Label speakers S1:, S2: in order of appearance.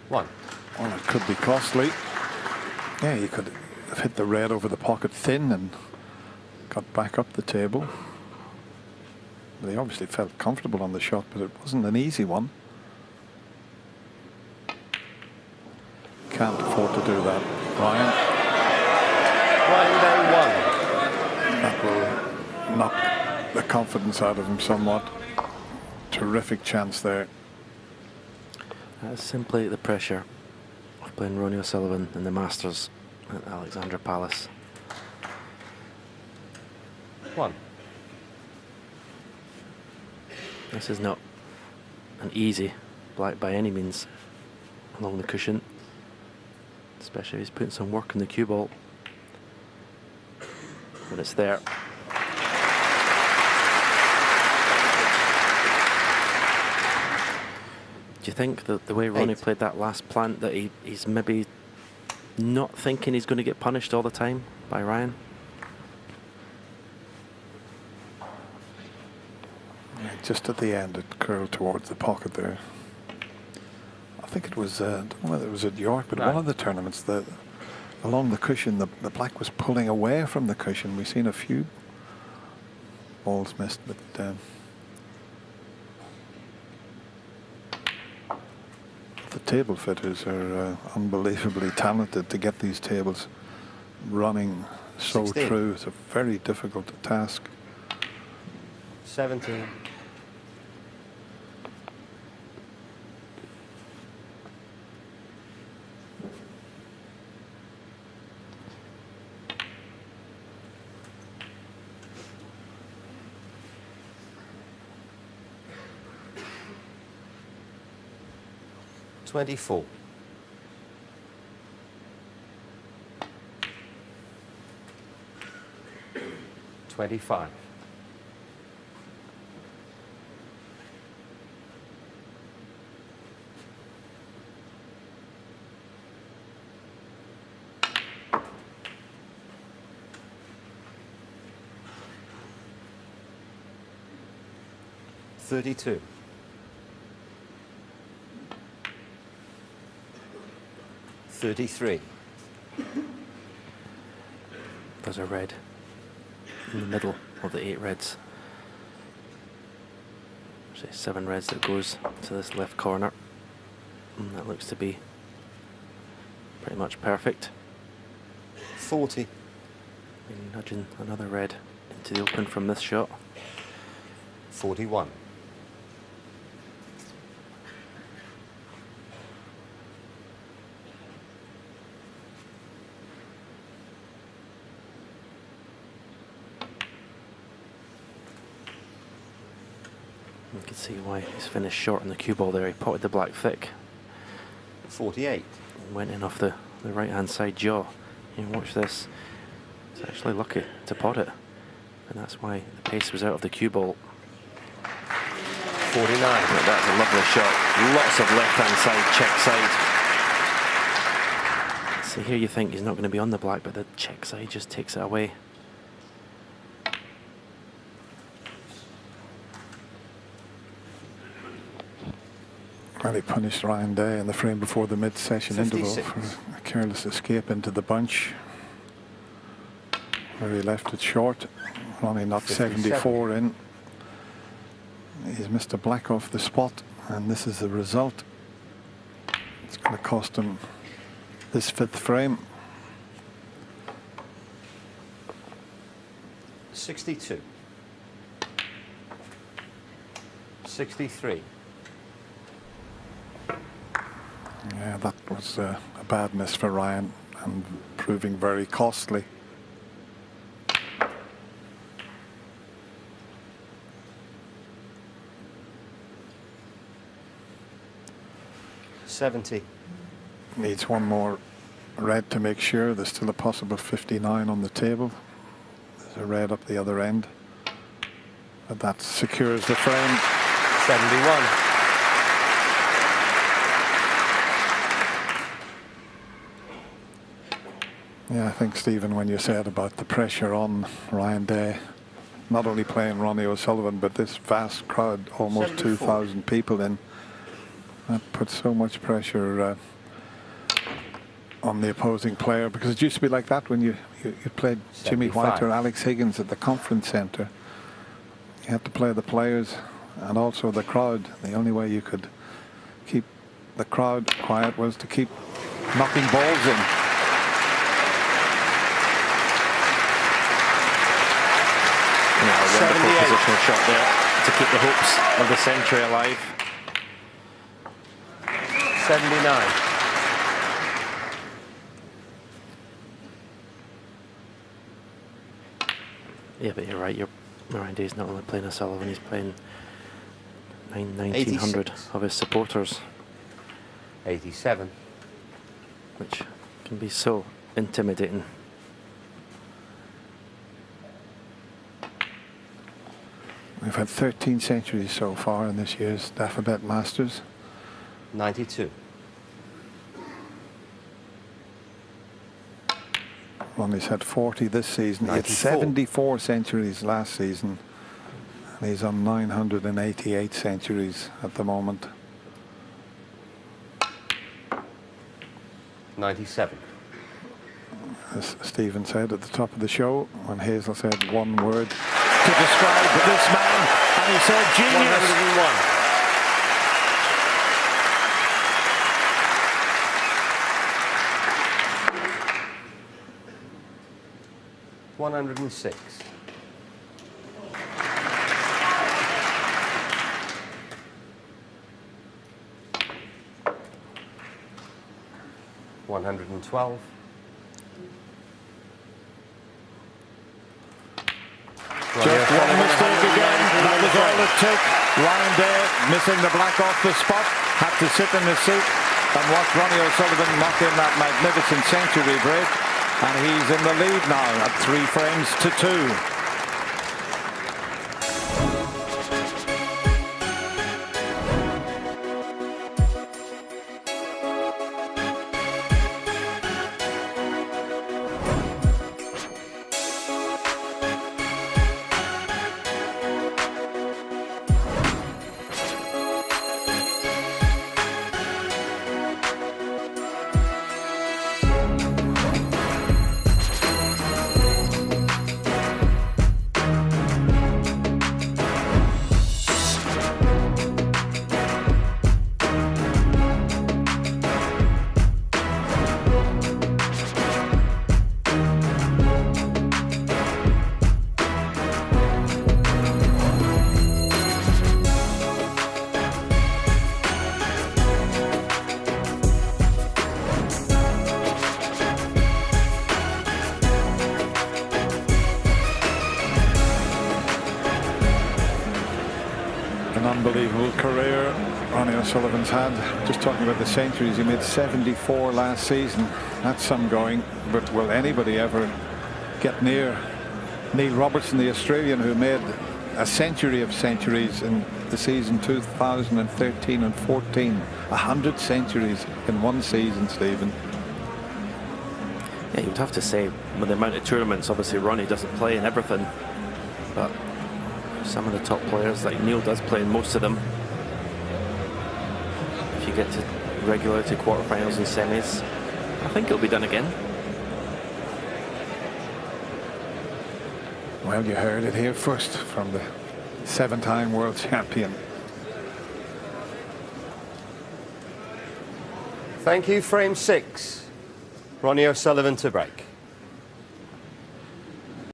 S1: 1.
S2: Well, it could be costly. Yeah, he could have hit the red over the pocket thin and got back up the table. But he obviously felt comfortable on the shot, but it wasn't an easy one. Can't afford to do that, Ryan.
S1: Ryan Day 1.
S2: That will knock the confidence out of him somewhat. Terrific chance there.
S3: That's simply the pressure of playing Ronnie O'Sullivan in the Masters at Alexandra Palace.
S1: 1.
S3: This is not an easy black by any means along the cushion, especially if he's putting some work in the cue ball. But it's there. Do you think that the way Ronnie played that last plant that he's maybe not thinking he's going to get punished all the time by Ryan?
S2: Just at the end, it curled towards the pocket there. I think it was, I don't know whether it was at York, but one of the tournaments, along the cushion, the black was pulling away from the cushion. We've seen a few balls missed, but the table fitters are unbelievably talented to get these tables running so
S1: 16.
S2: true. It's a very difficult task.
S1: 17. $24. $25. $32. $33.
S3: There's a red in the middle of the 8 reds. Actually 7 reds that goes to this left corner. And that looks to be pretty much perfect.
S1: 40.
S3: And nudging another red into the open from this shot.
S1: 41.
S3: You can see why he's finished short on the cue ball there. He potted the black thick.
S1: 48.
S3: And went in off the right hand side jaw. You watch this. He's actually lucky to pot it. And that's why the pace was out of the cue ball.
S1: 49.
S3: But that's a lovely shot. Lots of left hand side, check side. So here you think he's not going to be on the black, but the check side just takes it away.
S2: Well, he punished Ryan Day in the frame before the mid-session interval
S1: 56.
S2: for a careless escape into the bunch, where he left it short. Ronnie knocked 74 in. He's missed a black off the spot, and this is the result. It's going to cost him this 5th frame.
S1: 62. 63.
S2: Yeah, that was a bad miss for Ryan and proving very costly.
S1: $70.
S2: Needs one more red to make sure. There's still a possible 59 on the table. There's a red up the other end. But that secures the frame.
S1: 71.
S2: Yeah, I think, Stephen, when you said about the pressure on Ryan Day, not only playing Ronnie O'Sullivan, but this vast crowd, almost 2,000 people in, that puts so much pressure on the opposing player, because it used to be like that when you played Jimmy White
S1: 75.
S2: or Alex Higgins at the conference centre. You had to play the players and also the crowd. The only way you could keep the crowd quiet was to keep knocking balls in.
S3: Yeah, a wonderful
S1: 78.
S3: positional shot there to keep the hopes of the century alive.
S1: 79.
S3: Yeah, but you're right. Ryan Day's not only playing O'Sullivan, he's playing 1,900
S1: 86.
S3: of his supporters,
S1: 87.
S3: which can be so intimidating.
S2: We've had 13 centuries so far in this year's Alphabet Masters.
S1: 92.
S2: Ronnie's had 40 this season. He had
S1: 94.
S2: 74 centuries last season. And he's on 988 centuries at the moment.
S1: 97.
S2: As Stephen said at the top of the show, when Hazel said one word to describe this man, and he said genius.
S1: 101. 106. 112.
S2: Just one mistake again. That was all it took. Ryan Day missing the black off the spot. Had to sit in his seat and watch Ronnie O'Sullivan knock in that magnificent century break. And he's in the lead now at 3 frames to 2. Unbelievable career Ronnie O'Sullivan's had. Just talking about the centuries, he made 74 last season. That's some going, but will anybody ever get near Neil Robertson, the Australian, who made a century of centuries in the season 2013 and 14? 100 centuries in one season, Stephen.
S3: Yeah, you'd have to say, with the amount of tournaments, obviously Ronnie doesn't play in everything, but some of the top players, like Neil does play in most of them. If you get to regularly to quarterfinals and semis, I think it'll be done again.
S2: Well, you heard it here first from the 7-time world champion.
S1: Thank you. Frame 6. Ronnie O'Sullivan to break.